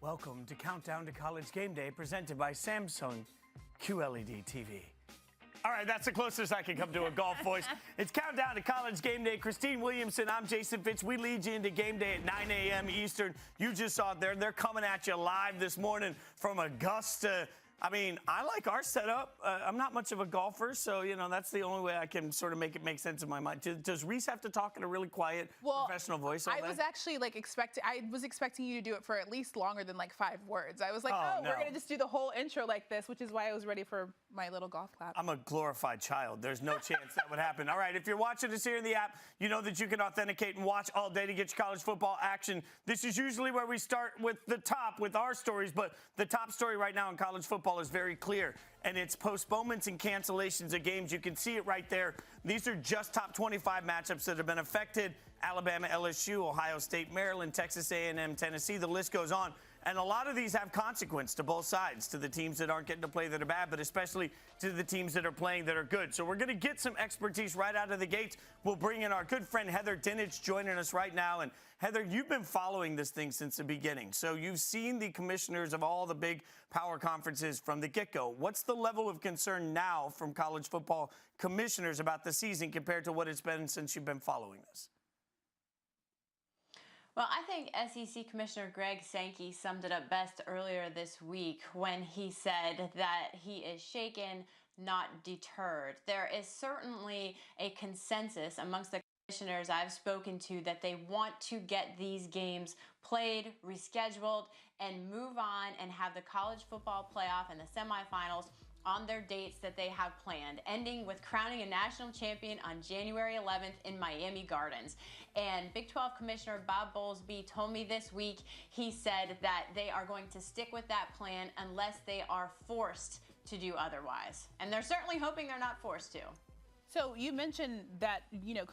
Welcome to Countdown to College Game Day, presented by Samsung QLED TV. All right, that's the closest I can come to a golf voice. It's Countdown to College Game Day. Christine Williamson, I'm Jason Fitz. We lead you into Game Day at 9 a.m. Eastern. You just saw it there. They're coming at you live this morning from Augusta. I mean, I like our setup. I'm not much of a golfer, so, you know, that's the only way I can sort of make it make sense in my mind. Does Reese have to talk in a really quiet, professional voice? I was actually like expecting you to do it for at least longer than like 5 words. I was like, no. We're going to just do the whole intro like this, which is why I was ready for my little golf clap. I'm a glorified child. There's no chance that would happen. All right, if you're watching us here in the app, you know that you can authenticate and watch all day to get your college football action. This is usually where we start with the top, with our stories, but the top story right now in college football is very clear, and it's postponements and cancellations of games. You can see it right there. These are just top 25 matchups that have been affected. Alabama, LSU, Ohio State, Maryland, Texas A&M, Tennessee, the list goes on. And a lot of these have consequence to both sides, to the teams that aren't getting to play that are bad, but especially to the teams that are playing that are good. So we're going to get some expertise right out of the gates. We'll bring in our good friend Heather Dinich joining us right now. And Heather, you've been following this thing since the beginning. So you've seen the commissioners of all the big power conferences from the get-go. What's the level of concern now from college football commissioners about the season compared to what it's been since you've been following this? Well, I think SEC Commissioner Greg Sankey summed it up best earlier this week when he said that he is shaken, not deterred. There is certainly a consensus amongst the commissioners I've spoken to that they want to get these games played, rescheduled, and move on and have the college football playoff and the semifinals on their dates that they have planned, ending with crowning a national champion on January 11th in Miami Gardens. And Big 12 Commissioner Bob Bowlesby told me this week, he said that they are going to stick with that plan unless they are forced to do otherwise. And they're certainly hoping they're not forced to. So you mentioned that, you know,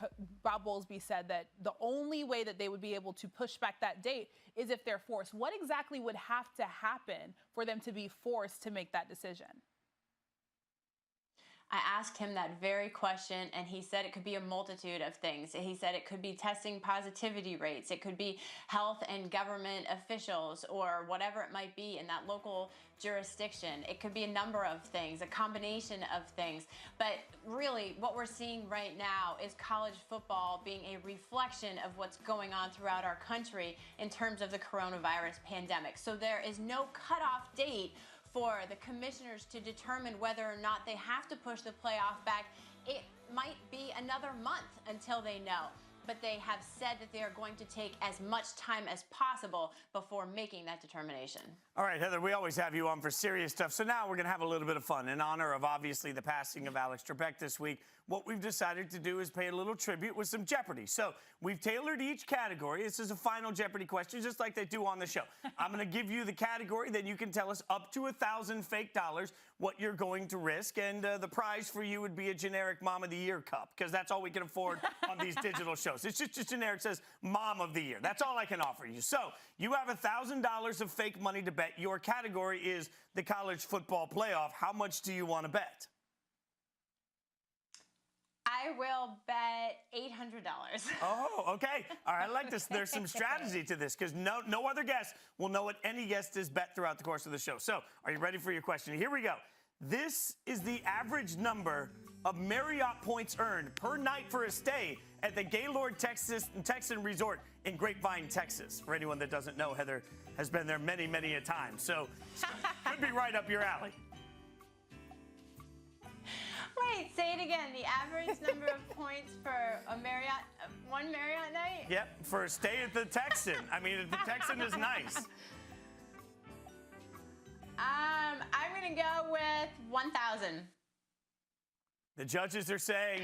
Bob Bowlesby said that the only way that they would be able to push back that date is if they're forced. What exactly would have to happen for them to be forced to make that decision? I asked him that very question, and he said it could be a multitude of things. He said it could be testing positivity rates. It could be health and government officials or whatever it might be in that local jurisdiction. It could be a number of things, a combination of things. But really, what we're seeing right now is college football being a reflection of what's going on throughout our country in terms of the coronavirus pandemic. So there is no cutoff date for the commissioners to determine whether or not they have to push the playoff back. It might be another month until they know, but they have said that they are going to take as much time as possible before making that determination. All right, Heather, we always have you on for serious stuff. So now we're going to have a little bit of fun in honor of, obviously, the passing of Alex Trebek this week. What we've decided to do is pay a little tribute with some Jeopardy. So we've tailored each category. This is a final Jeopardy question, just like they do on the show. I'm going to give you the category, then you can tell us up to $1,000 fake dollars what you're going to risk. And the prize for you would be a generic Mom of the Year cup, because that's all we can afford on these digital shows. It's just generic, says Mom of the Year. That's all I can offer you. So you have $1,000 of fake money to bet. Your category is the college football playoff. How much do you want to bet? I will bet $800. Oh, okay. All right, I like this. There's some strategy to this because no other guest will know what any guest has bet throughout the course of the show. So are you ready for your question? Here we go. This is the average number of Marriott points earned per night for a stay at the Gaylord Texan Resort in Grapevine, Texas. For anyone that doesn't know, Heather has been there many, many a time. So could be right up your alley. Wait, say it again. The average number of points for a one Marriott night? Yep, for a stay at the Texan. I mean, the Texan is nice. I'm going to go with 1,000. The judges are saying,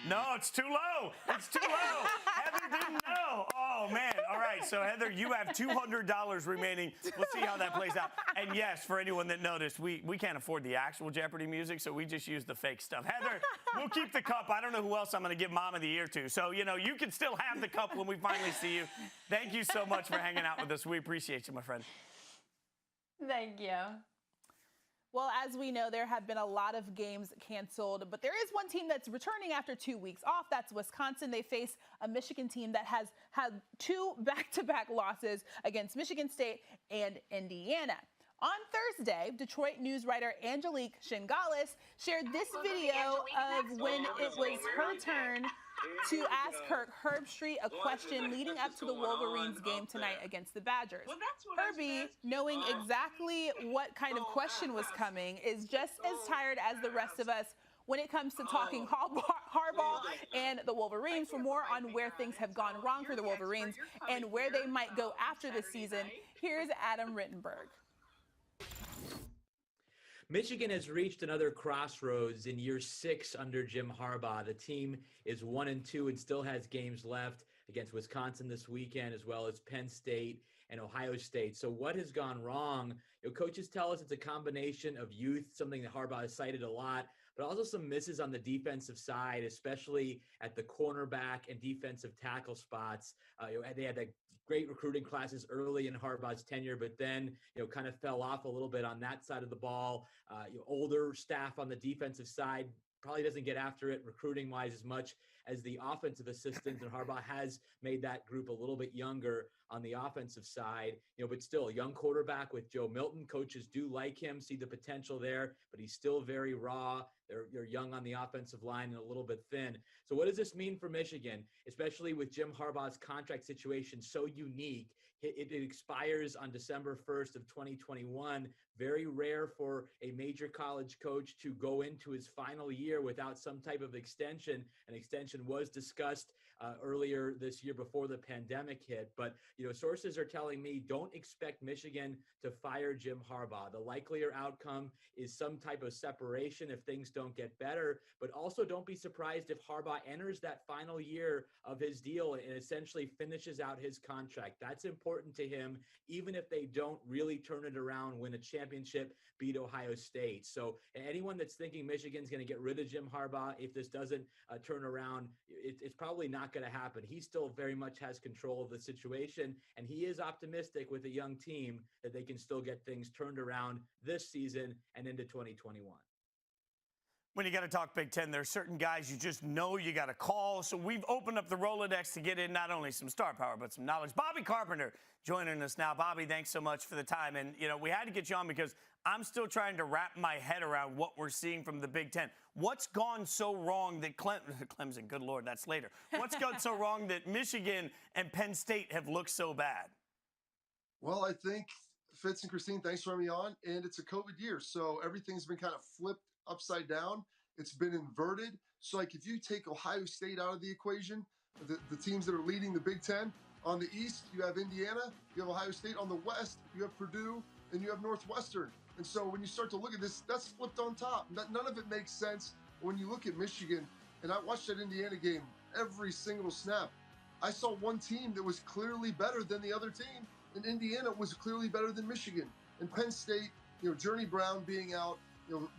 no, it's too low. It's too low. Heather didn't know. Oh, man. All right. So, Heather, you have $200 remaining. We'll see how that plays out. And, yes, for anyone that noticed, we can't afford the actual Jeopardy music, so we just use the fake stuff. Heather, we'll keep the cup. I don't know who else I'm going to give Mom of the Year to. So, you know, you can still have the cup when we finally see you. Thank you so much for hanging out with us. We appreciate you, my friend. Thank you. Well, as we know, there have been a lot of games canceled, but there is one team that's returning after 2 weeks off. That's Wisconsin. They face a Michigan team that has had 2 back-to-back losses against Michigan State and Indiana. On Thursday, Detroit news writer Angelique Shingales shared this video of when it was her turn to ask Kirk Herbstreit a question leading up to the Wolverines game tonight against the Badgers. Herbie, knowing exactly what kind of question was coming, is just as tired as the rest of us when it comes to talking Harbaugh and the Wolverines. For more on where things have gone wrong for the Wolverines and where they might go after this season, here's Adam Rittenberg. Michigan has reached another crossroads in year 6 under Jim Harbaugh. The team is 1-2 and still has games left against Wisconsin this weekend, as well as Penn State and Ohio State. So what has gone wrong? Coaches tell us it's a combination of youth, something that Harbaugh has cited a lot, but also some misses on the defensive side, especially at the cornerback and defensive tackle spots. They had that great recruiting classes early in Harbaugh's tenure, but then, kind of fell off a little bit on that side of the ball. Older staff on the defensive side probably doesn't get after it recruiting-wise as much as the offensive assistants, and Harbaugh has made that group a little bit younger on the offensive side. But still, a young quarterback with Joe Milton. Coaches do like him, see the potential there, but he's still very raw. They're young on the offensive line and a little bit thin. So what does this mean for Michigan, especially with Jim Harbaugh's contract situation so unique? It expires on December 1st of 2021. Very rare for a major college coach to go into his final year without some type of extension. An extension was discussed earlier this year before the pandemic hit. But, sources are telling me don't expect Michigan to fire Jim Harbaugh. The likelier outcome is some type of separation if things don't get better. But also don't be surprised if Harbaugh enters that final year of his deal and essentially finishes out his contract. That's important to him, even if they don't really turn it around, win a championship, beat Ohio State. So anyone that's thinking Michigan's going to get rid of Jim Harbaugh if this doesn't turn around, it's probably not going to happen. He still very much has control of the situation, and he is optimistic with a young team that they can still get things turned around this season and into 2021. When you got to talk Big Ten, there are certain guys you just know you got to call. So we've opened up the Rolodex to get in not only some star power, but some knowledge. Bobby Carpenter joining us now. Bobby, thanks so much for the time. And, we had to get you on because I'm still trying to wrap my head around what we're seeing from the Big Ten. What's gone so wrong that Clemson, good Lord, that's later. What's gone so wrong that Michigan and Penn State have looked so bad? Well, I think Fitz and Christine, thanks for having me on. And it's a COVID year, so everything's been kind of flipped upside down. It's been inverted. So, if you take Ohio State out of the equation, the teams that are leading the Big Ten, on the East, you have Indiana, you have Ohio State. On the West, you have Purdue, and you have Northwestern. And so when you start to look at this, that's flipped on top. None of it makes sense. When you look at Michigan, and I watched that Indiana game every single snap, I saw one team that was clearly better than the other team, and Indiana was clearly better than Michigan. And Penn State, Journey Brown being out,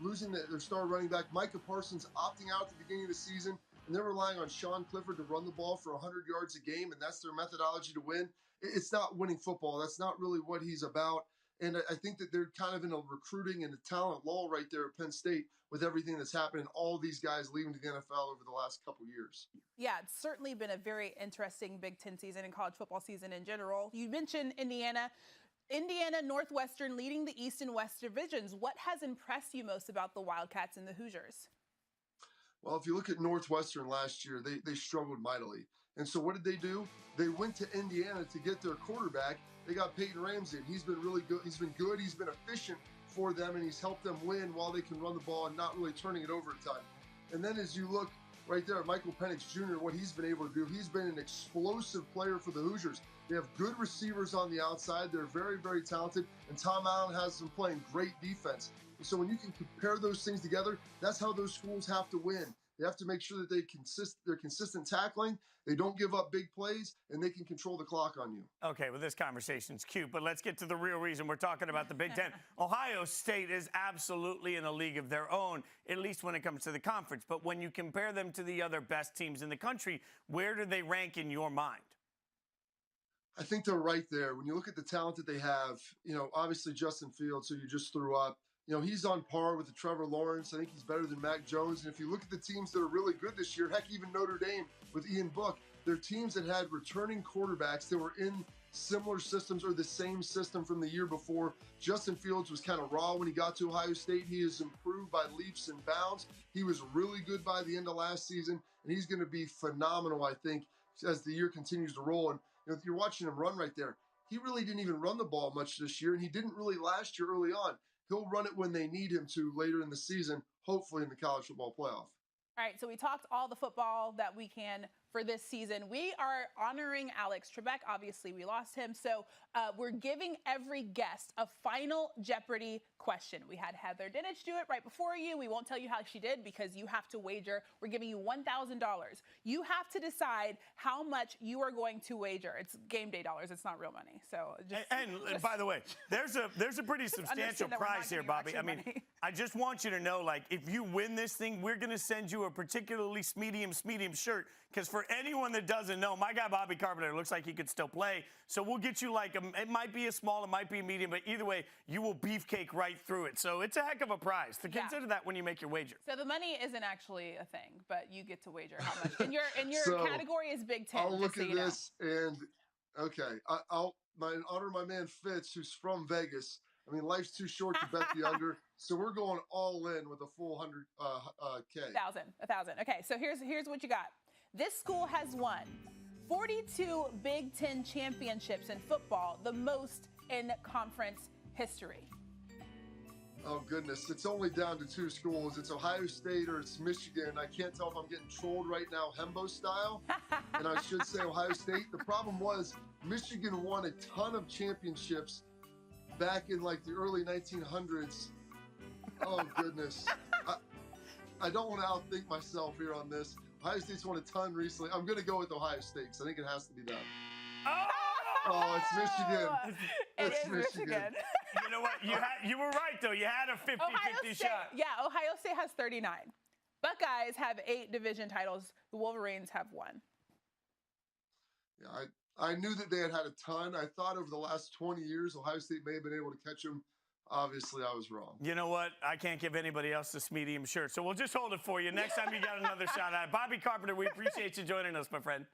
losing their star running back, Micah Parsons opting out at the beginning of the season, and they're relying on Sean Clifford to run the ball for 100 yards a game, and that's their methodology to win. It's not winning football. That's not really what he's about. And I think that they're kind of in a recruiting and a talent lull right there at Penn State with everything that's happening, all these guys leaving to the NFL over the last couple years. Yeah, it's certainly been a very interesting Big Ten season and college football season in general. You mentioned Indiana, Northwestern leading the East and West divisions. What has impressed you most about the Wildcats and the Hoosiers? Well, if you look at Northwestern last year, they struggled mightily. And so what did they do? They went to Indiana to get their quarterback. They got Peyton Ramsey, and he's been really good. He's been good. He's been efficient for them, and he's helped them win while they can run the ball and not really turning it over a ton. And then as you look right there at Michael Penix Jr., what he's been able to do, he's been an explosive player for the Hoosiers. They have good receivers on the outside. They're very, very talented, and Tom Allen has them playing great defense. And so when you can compare those things together, that's how those schools have to win. They have to make sure that they're consistent tackling, they don't give up big plays, and they can control the clock on you. Okay, well, this conversation's cute, but let's get to the real reason we're talking about the Big Ten. Ohio State is absolutely in a league of their own, at least when it comes to the conference. But when you compare them to the other best teams in the country, where do they rank in your mind? I think they're right there. When you look at the talent that they have, obviously Justin Fields, who you just threw up, he's on par with the Trevor Lawrence. I think he's better than Mac Jones. And if you look at the teams that are really good this year, heck, even Notre Dame with Ian Book, they're teams that had returning quarterbacks that were in similar systems or the same system from the year before. Justin Fields was kind of raw when he got to Ohio State. He has improved by leaps and bounds. He was really good by the end of last season, and he's going to be phenomenal, I think, as the year continues to roll. And you're watching him run right there. He really didn't even run the ball much this year, and he didn't really last year early on. He'll run it when they need him to later in the season, hopefully in the college football playoff. All right, so we talked all the football that we can for this season. We are honoring Alex Trebek. Obviously, we lost him. So we're giving every guest a final Jeopardy question. We had Heather Dinich do it right before you. We won't tell you how she did because you have to wager. We're giving you $1,000. You have to decide how much you are going to wager. It's game day dollars. It's not real money. So just by the way, there's a pretty substantial prize here, Bobby. I mean, I just want you to know, like, if you win this thing, we're going to send you a particularly medium shirt, because for anyone that doesn't know, my guy Bobby Carpenter looks like he could still play. So we'll get you like it might be a small, it might be a medium, but either way, you will beefcake right through it. So it's a heck of a prize. To consider that when you make your wager. So the money isn't actually a thing, but you get to wager how much. And your So, category is Big Ten. I'll look at this and okay, I'll honor my man Fitz, who's from Vegas. I mean, life's too short to bet the under, so we're going all in with a full 100K. 1,000. Okay, so here's what you got. This school has won 42 Big Ten championships in football, the most in conference history. Oh, goodness. It's only down to two schools. It's Ohio State or it's Michigan. I can't tell if I'm getting trolled right now, Hembo style. And I should say Ohio State. The problem was Michigan won a ton of championships back in like the early 1900s. Oh, goodness. I don't want to outthink myself here on this. Ohio State's won a ton recently. I'm going to go with Ohio State because I think it has to be done. Oh, it's Michigan. It's Michigan. You know what? You were right, though. You had a 50-50 shot. Yeah, Ohio State has 39. Buckeyes have 8 division titles. The Wolverines have 1. Yeah, I knew that they had a ton. I thought over the last 20 years, Ohio State may have been able to catch them. Obviously, I was wrong. You know what? I can't give anybody else this medium shirt, so we'll just hold it for you. Next time you got another shot at it. Bobby Carpenter, we appreciate you joining us, my friend.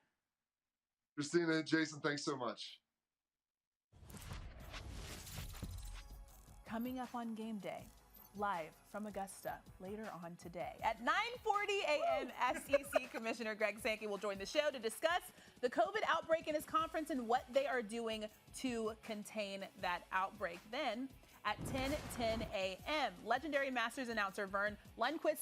Christina and Jason, thanks so much. Coming up on Game Day, live from Augusta later on today. At 9:40 a.m., SEC Commissioner Greg Sankey will join the show to discuss the COVID outbreak in his conference and what they are doing to contain that outbreak. Then, at 10:10 a.m., legendary Masters announcer Vern Lundquist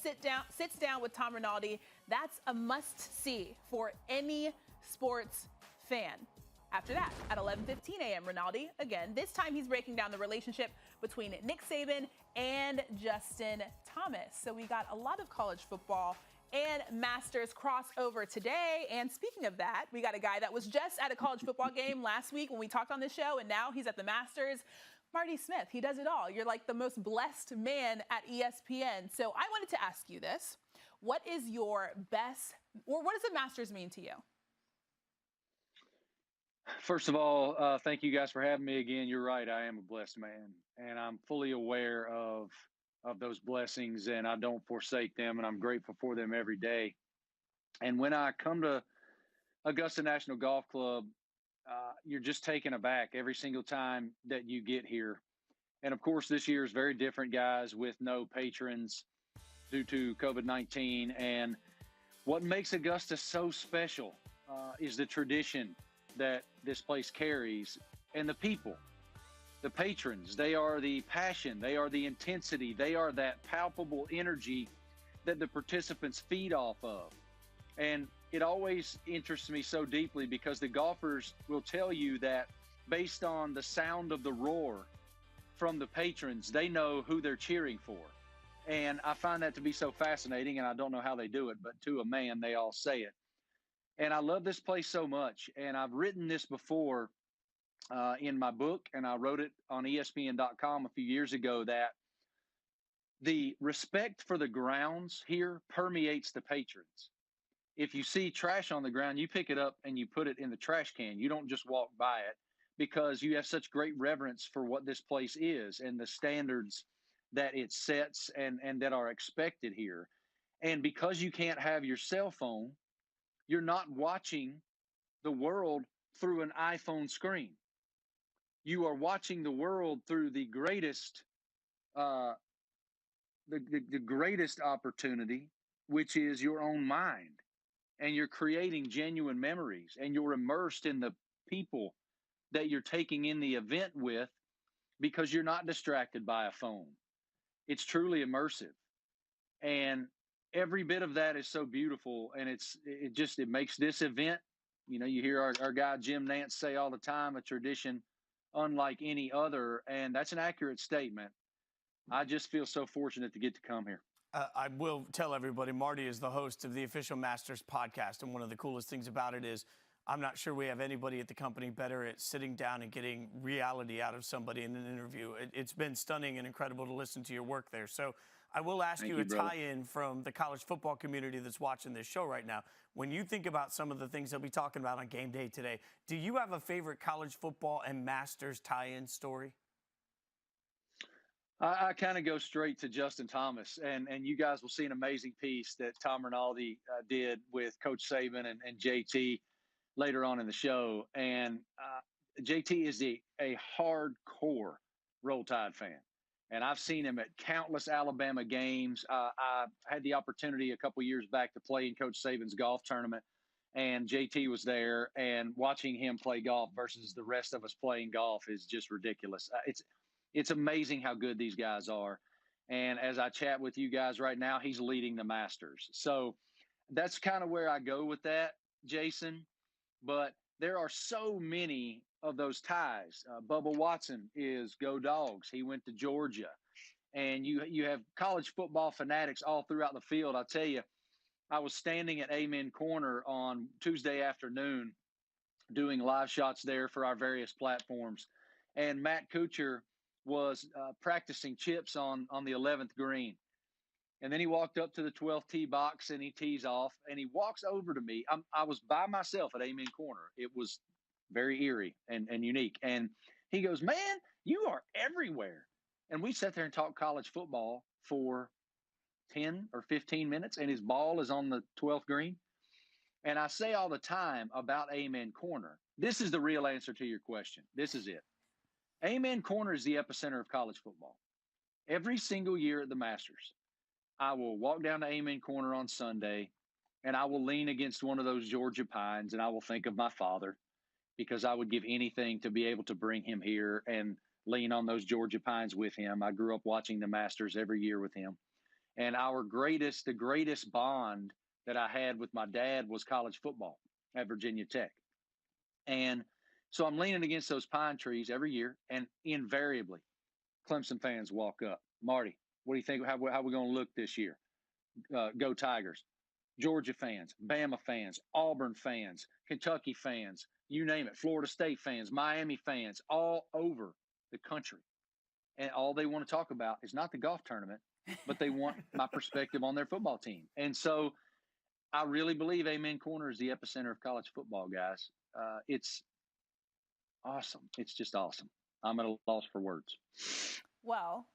sits down with Tom Rinaldi. That's a must-see for any sports fan. After that, at 11:15 a.m., Rinaldi, again, this time he's breaking down the relationship between Nick Saban and Justin Thomas. So we got a lot of college football and Masters crossover today. And speaking of that, we got a guy that was just at a college football game last week when we talked on the show, and now he's at the Masters. Marty Smith, he does it all. You're like the most blessed man at ESPN. So I wanted to ask you this. What is your best, or what does the Masters mean to you? First of all, thank you guys for having me again. You're right. I am a blessed man, and I'm fully aware of those blessings, and I don't forsake them, and I'm grateful for them every day. And when I come to Augusta National Golf Club, you're just taken aback every single time that you get here. And of course, this year is very different, guys, with no patrons due to COVID-19. And what makes Augusta so special is the tradition that this place carries, and the people, the patrons. They are the passion, they are the intensity, they are that palpable energy that the participants feed off of. And it always interests me so deeply because the golfers will tell you that based on the sound of the roar from the patrons, they know who they're cheering for. And I find that to be so fascinating, and I don't know how they do it, but to a man, they all say it. And I love this place so much. And I've written this before in my book, and I wrote it on ESPN.com a few years ago, that the respect for the grounds here permeates the patrons. If you see trash on the ground, you pick it up and you put it in the trash can. You don't just walk by it because you have such great reverence for what this place is and the standards that it sets and that are expected here. And because you can't have your cell phone, you're not watching the world through an iPhone screen. You are watching the world through the greatest the greatest opportunity, which is your own mind. And you're creating genuine memories, and you're immersed in the people that you're taking in the event with, because you're not distracted by a phone. It's truly immersive. And every bit of that is so beautiful. And it makes this event, you hear our guy Jim Nance say all the time, a tradition unlike any other. And that's an accurate statement. I just feel so fortunate to get to come here. I will tell everybody, Marty is the host of the Official Masters podcast, and one of the coolest things about it is I'm not sure we have anybody at the company better at sitting down and getting reality out of somebody in an interview. It's been stunning and incredible to listen to your work there. So I will ask you a tie-in from the college football community that's watching this show right now. When you think about some of the things that we'll be talking about on Game Day today, do you have a favorite college football and Masters tie-in story? I kind of go straight to Justin Thomas, and you guys will see an amazing piece that Tom Rinaldi did with Coach Saban and JT later on in the show. And JT is a hardcore Roll Tide fan, and I've seen him at countless Alabama games. I had the opportunity a couple years back to play in Coach Saban's golf tournament, and JT was there, and watching him play golf versus the rest of us playing golf is just ridiculous. It's amazing how good these guys are. And as I chat with you guys right now, he's leading the Masters. So that's kind of where I go with that, Jason. But there are so many of those ties. Bubba Watson is Go Dogs. He went to Georgia. And you have college football fanatics all throughout the field. I'll tell you, I was standing at Amen Corner on Tuesday afternoon doing live shots there for our various platforms. And Matt Kuchar was practicing chips on the 11th green. And then he walked up to the 12th tee box and he tees off and he walks over to me. I was by myself at Amen Corner. It was very eerie and unique. And he goes, "Man, you are everywhere." And we sat there and talked college football for 10 or 15 minutes, and his ball is on the 12th green. And I say all the time about Amen Corner, this is the real answer to your question. This is it. Amen Corner is the epicenter of college football. Every single year at the Masters, I will walk down to Amen Corner on Sunday, and I will lean against one of those Georgia pines, and I will think of my father, because I would give anything to be able to bring him here and lean on those Georgia pines with him. I grew up watching the Masters every year with him. And the greatest bond that I had with my dad was college football at Virginia Tech. And so I'm leaning against those pine trees every year, and invariably, Clemson fans walk up. "Marty, what do you think? How are we going to look this year? Go Tigers." Georgia fans, Bama fans, Auburn fans, Kentucky fans, you name it, Florida State fans, Miami fans, all over the country. And all they want to talk about is not the golf tournament, but they want my perspective on their football team. And so I really believe Amen Corner is the epicenter of college football, guys. It's awesome. It's just awesome. I'm at a loss for words. Well,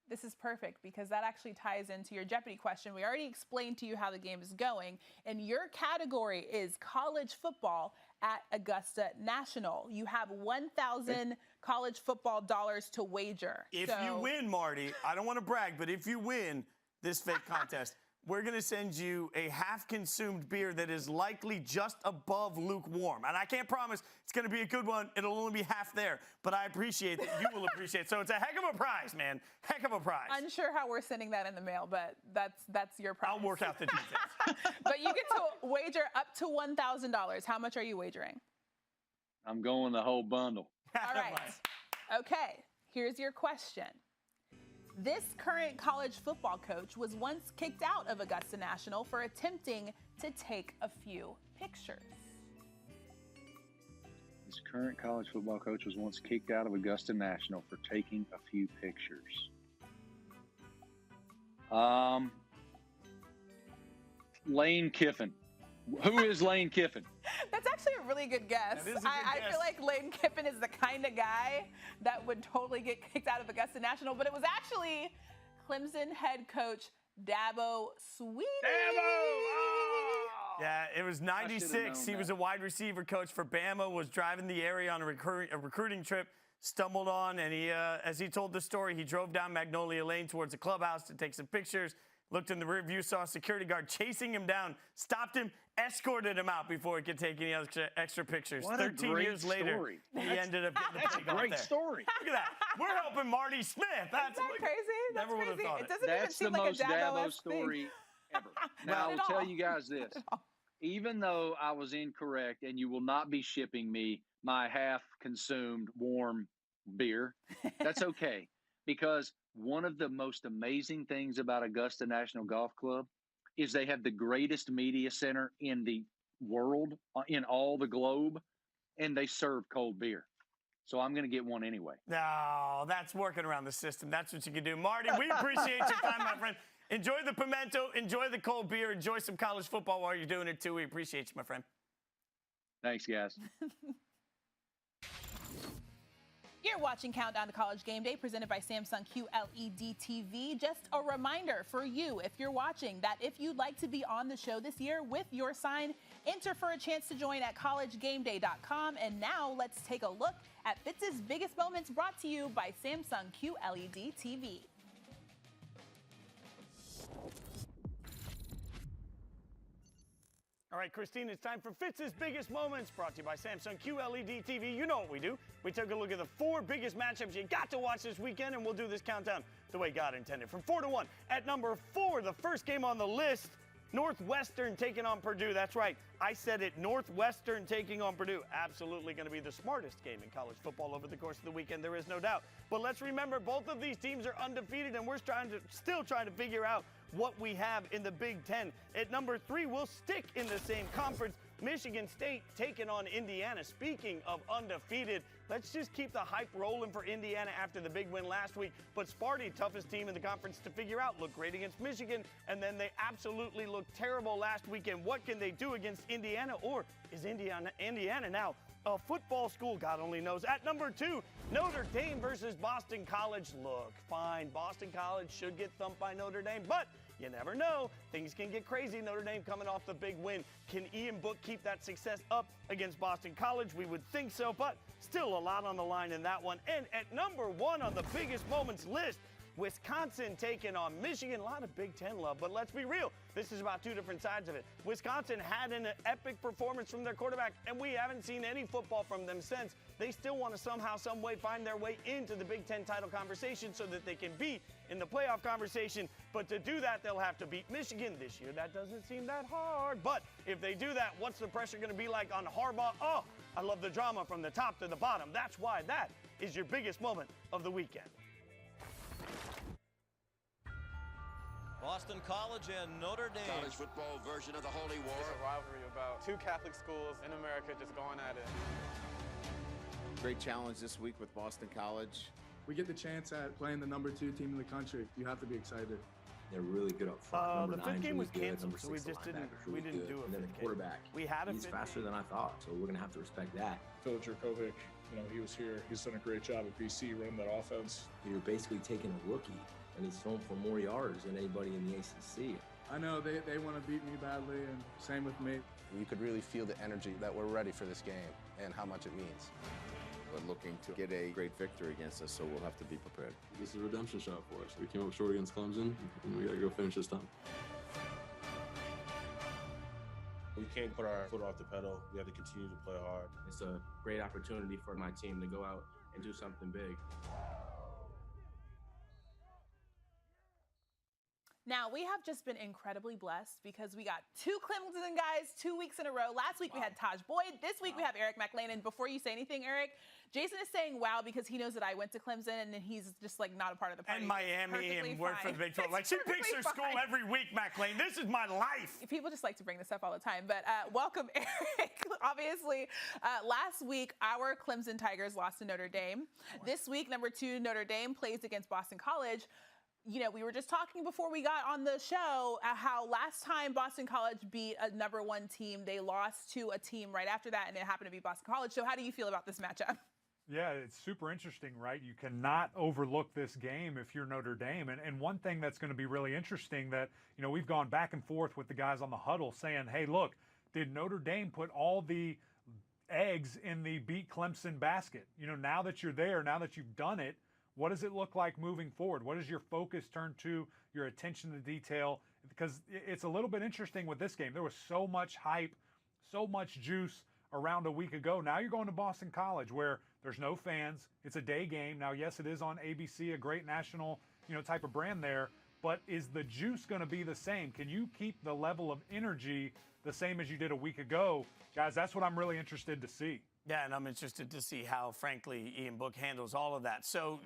this is perfect because that actually ties into your Jeopardy question. We already explained to you how the game is going, and your category is college football at Augusta National. You have 1,000 college football dollars to wager. If you win, Marty, I don't want to brag, but if you win this fake contest, we're going to send you a half-consumed beer that is likely just above lukewarm. And I can't promise it's going to be a good one. It'll only be half there. But I appreciate that you will appreciate it. So it's a heck of a prize, man. Heck of a prize. Unsure how we're sending that in the mail, but that's your prize. I'll work out the details. But you get to wager up to $1,000. How much are you wagering? I'm going the whole bundle. All right. Okay. Here's your question. This current college football coach was once kicked out of Augusta National for attempting to take a few pictures. This current college football coach was once kicked out of Augusta National for taking a few pictures. Lane Kiffin. Who is Lane Kiffin? That's actually a really good guess. That is a good I guess. feel like Lane Kiffin is the kind of guy that would totally get kicked out of Augusta National, but it was actually Clemson head coach Dabo Swinney. Yeah, it was 96. He was a wide receiver coach for Bama, was driving the area on a recruiting trip, stumbled on, and he, as he told the story, he drove down Magnolia Lane towards the clubhouse to take some pictures, looked in the rear view, saw a security guard chasing him down, stopped him, escorted him out before he could take any extra pictures. What 13 a great years later, story. he ended up getting the That's a pig off great there. story. Look at that. We're helping Marty Smith. That's Isn't that crazy? That's never would have crazy. thought It it. doesn't even That's the seem like most a Dabo Dabo-esque thing. story ever. Now, Not I at will tell all. you guys this. Even though I was incorrect and you will not be shipping me my half-consumed warm beer, that's okay. Because one of the most amazing things about Augusta National Golf Club is they have the greatest media center in the world, in all the globe, and they serve cold beer. So I'm going to get one anyway. No, that's working around the system. That's what you can do. Marty, we appreciate your time, my friend. Enjoy the pimento, enjoy the cold beer, enjoy some college football while you're doing it, too. We appreciate you, my friend. Thanks, guys. You're watching Countdown to College Game Day presented by Samsung QLED TV. Just a reminder for you, if you're watching, that if you'd like to be on the show this year with your sign, enter for a chance to join at collegegameday.com. And now let's take a look at Fitz's biggest moments, brought to you by Samsung QLED TV. All right, Christine, it's time for Fitz's Biggest Moments, brought to you by Samsung QLED TV. You know what we do. We took a look at the 4 biggest matchups you got to watch this weekend, and we'll do this countdown the way God intended. From 4 to 1, at number 4, the first game on the list, Northwestern taking on Purdue. That's right. I said it. Northwestern taking on Purdue. Absolutely going to be the smartest game in college football over the course of the weekend. There is no doubt. But let's remember, both of these teams are undefeated, and we're still trying to figure out what we have in the Big Ten. At number 3, we'll stick in the same conference. Michigan State taking on Indiana. Speaking of undefeated, let's just keep the hype rolling for Indiana after the big win last week. But Sparty, toughest team in the conference to figure out, looked great against Michigan, and then they absolutely looked terrible last weekend. What can they do against Indiana, or is Indiana now a football school? God only knows. At number 2, Notre Dame versus Boston College. Look, fine, Boston College should get thumped by Notre Dame, but you never know. Things can get crazy. Notre Dame coming off the big win. Can Ian Book keep that success up against Boston College? We would think so, but still a lot on the line in that one. And at number 1 on the biggest moments list, Wisconsin taking on Michigan. A lot of Big Ten love, but let's be real. This is about 2 different sides of it. Wisconsin had an epic performance from their quarterback, and we haven't seen any football from them since. They still want to somehow, some way find their way into the Big Ten title conversation so that they can be in the playoff conversation. But to do that, they'll have to beat Michigan this year. That doesn't seem that hard. But if they do that, what's the pressure going to be like on Harbaugh? Oh, I love the drama from the top to the bottom. That's why that is your biggest moment of the weekend. Boston College and Notre Dame. College football version of the Holy War. It's a rivalry about 2 Catholic schools in America just going at it. Great challenge this week with Boston College. We get the chance at playing the number 2 team in the country. You have to be excited. They're really good up front. The 5th game was canceled, so we just didn't do it. And then the quarterback, he's faster than I thought, so we're going to have to respect that. Phil Jerkovic, he was here. He's done a great job at BC running that offense. You're basically taking a rookie, and he's thrown for more yards than anybody in the ACC. I know they want to beat me badly, and same with me. You could really feel the energy that we're ready for this game and how much it means. We're looking to get a great victory against us, so we'll have to be prepared. This is a redemption shot for us. We came up short against Clemson, and we got to go finish this time. We can't put our foot off the pedal. We have to continue to play hard. It's a great opportunity for my team to go out and do something big. Now, we have just been incredibly blessed because we got 2 Clemson guys 2 weeks in a row. Last week we had Taj Boyd. This week we have Eric Mac Lain. And before you say anything, Eric, Jason is saying wow because he knows that I went to Clemson and he's just like not a part of the party. And Miami and worked for the Big 12. Like, she picks her school every week, Mac Lain. This is my life. People just like to bring this up all the time. But welcome, Eric. Obviously, last week our Clemson Tigers lost to Notre Dame. This week, number 2, Notre Dame plays against Boston College. We were just talking before we got on the show how last time Boston College beat a number 1 team, they lost to a team right after that, and it happened to be Boston College. So how do you feel about this matchup? Yeah, it's super interesting, right? You cannot overlook this game if you're Notre Dame. And one thing that's going to be really interesting that, we've gone back and forth with the guys on the huddle saying, hey, look, did Notre Dame put all the eggs in the beat Clemson basket? Now that you're there, now that you've done it, what does it look like moving forward? What does your focus turn to, your attention to detail? Because it's a little bit interesting with this game. There was so much hype, so much juice around a week ago. Now you're going to Boston College where there's no fans. It's a day game. Now, yes, it is on ABC, a great national, type of brand there, but is the juice going to be the same? Can you keep the level of energy the same as you did a week ago? Guys, that's what I'm really interested to see. Yeah, and I'm interested to see how, frankly, Ian Book handles all of that. So,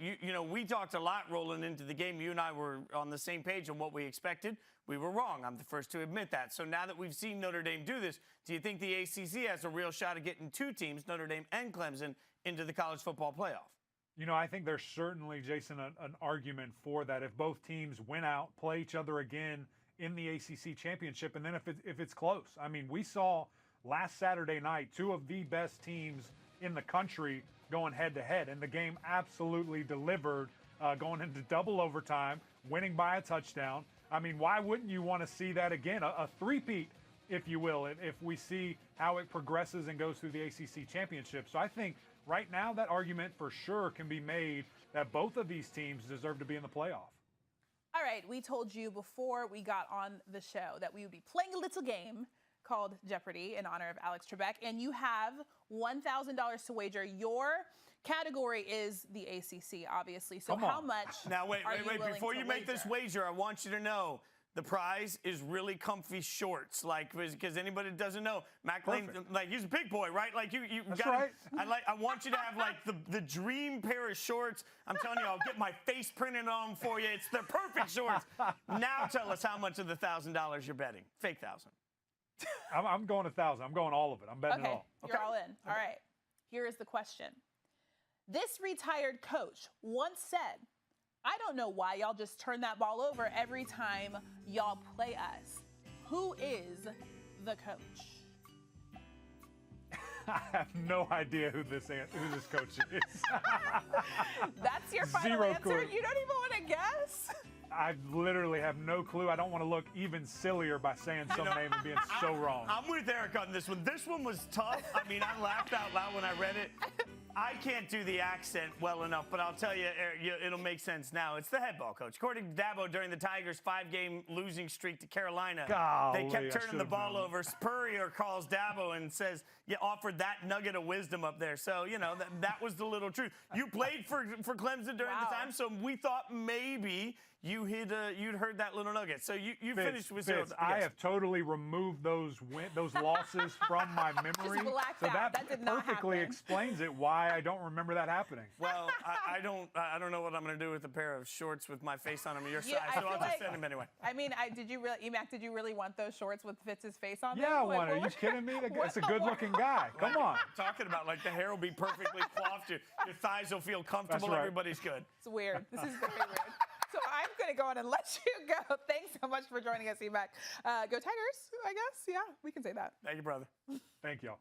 we talked a lot rolling into the game. You and I were on the same page on what we expected. We were wrong. I'm the first to admit that. So now that we've seen Notre Dame do this, do you think the ACC has a real shot at getting two teams, Notre Dame and Clemson, into the college football playoff? I think there's certainly, Jason, an argument for that. If both teams win out, play each other again in the ACC championship, and then if it's close. I mean, we saw last Saturday night two of the best teams in the country going head-to-head, and the game absolutely delivered, going into double overtime, winning by a touchdown. I mean, why wouldn't you want to see that again? A three-peat, if you will, if we see how it progresses and goes through the ACC championship. So I think right now that argument for sure can be made that both of these teams deserve to be in the playoff. All right, we told you before we got on the show that we would be playing a little game called Jeopardy in honor of Alex Trebek, and you have $1,000 to wager. Your category is the ACC, obviously. So how much? Now wait. Before you make this wager, I want you to know the prize is really comfy shorts. Like, because anybody that doesn't know, Mac Lain, like, he's a big boy, right? Like you That's got. Right. I want you to have like the dream pair of shorts. I'm telling you, I'll get my face printed on them for you. It's the perfect shorts. Now tell us how much of the $1,000 you're betting. Fake 1,000. I'm going 1,000. I'm going all of it. I'm betting it all. You're all in. All right. Here is the question. This retired coach once said, I don't know why y'all just turn that ball over every time y'all play us. Who is the coach? I have no idea who this coach is. That's your final Zero answer? clue. You don't even want to guess? I literally have no clue. I don't want to look even sillier by saying some name and being so wrong. I'm with Eric on this one. This one was tough. I mean, I laughed out loud when I read it. I can't do the accent well enough, but I'll tell you, Eric, it'll make sense now. It's the head ball coach. According to Dabo, during the Tigers' 5-game losing streak to Carolina, they kept turning the ball over. Spurrier calls Dabo and says, you offered that nugget of wisdom up there. So, that was the little truth. You played for Clemson during the time, so we thought maybe you'd heard that little nugget. So you finished with 0. I have totally removed those losses from my memory. So that did not perfectly happen. explains it why I don't remember that happening. Well, I don't know what I'm going to do with a pair of shorts with my face on them your size, so I'll just send them anyway. I mean, did you really want those shorts with Fitz's face on them? Yeah, I want it. Are you kidding me? It's a good-looking guy. Come on. I'm talking about, like, the hair will be perfectly coiffed. Your thighs will feel comfortable. Right. Everybody's good. It's weird. This is very weird. So I'm going to go on and let you go. Thanks so much for joining us, E-Mac. Go Tigers, I guess. Yeah, we can say that. Thank you, brother. Thank y'all.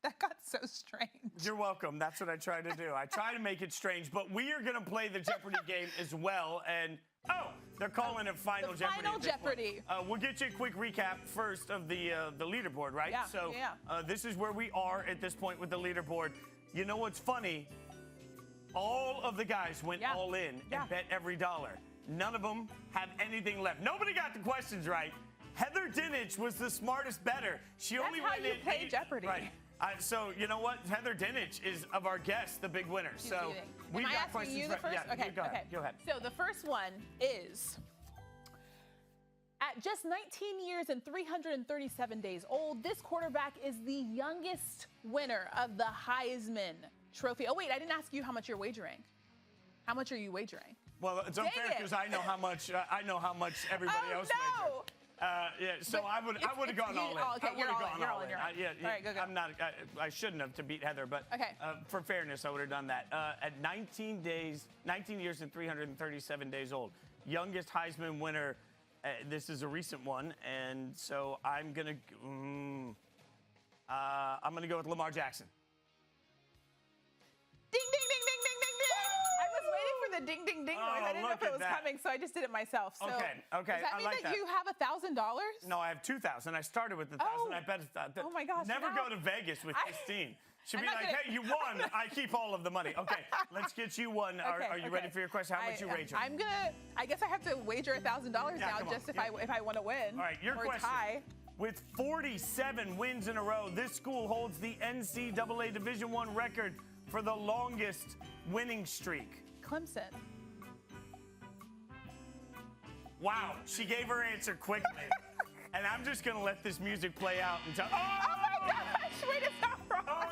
That got so strange. You're welcome. That's what I try to do. I try to make it strange, but we are going to play the Jeopardy game as well. And, they're calling it Final Jeopardy. Final Jeopardy. We'll get you a quick recap first of the leaderboard, right? Yeah, so yeah. This is where we are at this point with the leaderboard. You know what's funny? All of the guys went all in and bet every dollar. None of them have anything left. Nobody got the questions right. Heather Dinich was the smartest bettor. She only went in. That's how you play Jeopardy. Right. So you know what? Heather Dinich is, of our guests, the big winner. She's so we Am I got asking questions. you the first? Yeah, okay. Go ahead. So the first one is, at just 19 years and 337 days old, this quarterback is the youngest winner of the Heisman Trophy. Oh wait, I didn't ask you how much you're wagering. How much are you wagering? Well, it's unfair because I know how much everybody else wagered. So I would have gone all in. Okay, you're all in. All right, go. I'm not. I shouldn't have to beat Heather, but for fairness, I would have done that. At 19 years and 337 days old, youngest Heisman winner. This is a recent one, and so I'm gonna go with Lamar Jackson. the ding, ding, ding Oh, noise. I didn't know look if it at was that. coming, so I just did it myself. So Okay. Does that I mean like that that. you have $1,000? No, I have 2,000. I started with the 1,000. I bet. Oh my gosh, Never now- go to Vegas with Christine. She'll I'm be not like, gonna- hey, you won. I keep all of the money. Okay, let's get you one. Are you ready for your question? How much you wager? I guess I have to wager $1,000 now come on. just if I want to win. All right, your or question. tie. With 47 wins in a row, this school holds the NCAA Division I record for the longest winning streak. Clemson. Wow, she gave her answer quickly. And I'm just going to let this music play out until. Oh my gosh! Wait, it's not wrong.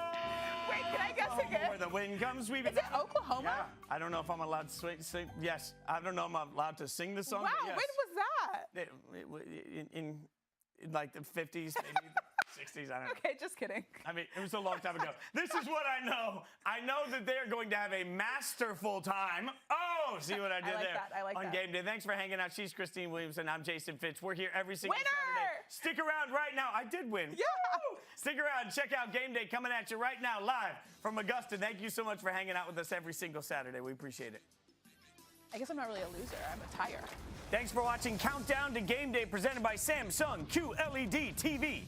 Wait, can I guess again? Where the wind comes sweeping. Is it Oklahoma? Yeah. I don't know if I'm allowed to sing. Yes. I don't know if I'm allowed to sing the song. Wow, but yes. when was that? In like the 50s, maybe the 60s. I don't know. Okay, just kidding. I mean, it was a long time ago. This is what I know. I know that they're going to have a masterful time. Oh, see what I did there? I like on that. Game Day. Thanks for hanging out. She's Christine Williamson. I'm Jason Fitz. We're here every single Winner! Saturday. Stick around right now. I did win. Yeah! Woo! Stick around. Check out Game Day coming at you right now live from Augusta. Thank you so much for hanging out with us every single Saturday. We appreciate it. I guess I'm not really a loser. I'm a tire. Thanks for watching Countdown to Game Day presented by Samsung QLED TV.